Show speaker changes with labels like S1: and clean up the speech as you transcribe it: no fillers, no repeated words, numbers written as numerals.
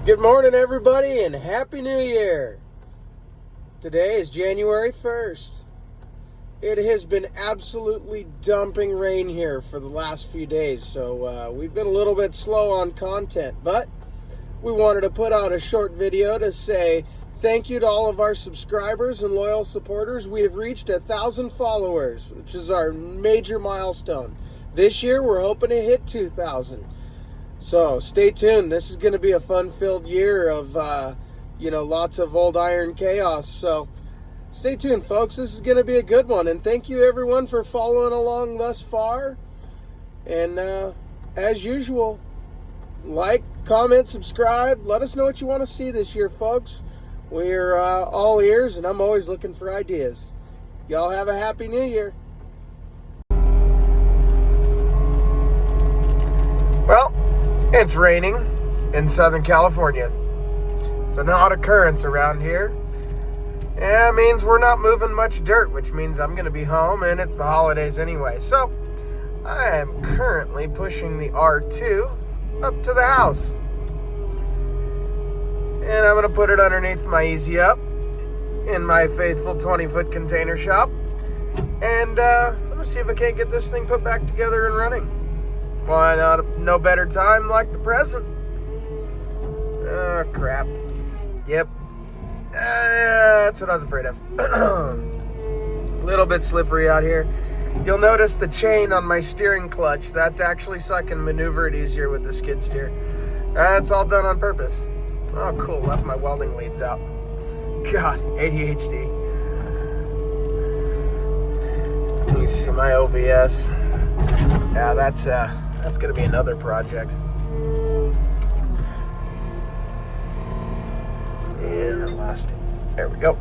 S1: Good morning, everybody, and Happy New Year. Today is January 1st. It has been absolutely dumping rain here for the last few days, so we've been a little bit slow on content, but we wanted to put out a short video to say thank you to all of our subscribers and loyal supporters. We have reached 1,000 followers, which is our major milestone. This year, we're hoping to hit 2,000. So stay tuned. This is going to be a fun-filled year of, lots of old iron chaos. So stay tuned, folks. This is going to be a good one. And thank you, everyone, for following along thus far. And as usual, like, comment, subscribe. Let us know what you want to see this year, folks. We're all ears, and I'm always looking for ideas. Y'all have a Happy New Year. Well, it's raining in Southern California. It's an odd occurrence around here. And it means we're not moving much dirt, which means I'm going to be home, and it's the holidays anyway. So I am currently pushing the R2 up to the house. And I'm going to put it underneath my Easy Up in my faithful 20-foot container shop. And I'm going to see if I can't get this thing put back together and running. Why not? No better time like the present. Oh, crap. Yep. That's what I was afraid of. A little bit slippery out here. You'll notice the chain on my steering clutch. That's actually so I can maneuver it easier with the skid steer. That's all done on purpose. Oh, cool. Left my welding leads out. God, ADHD. Let me see my OBS. Yeah, that's going to be another project. And I lost it. There we go.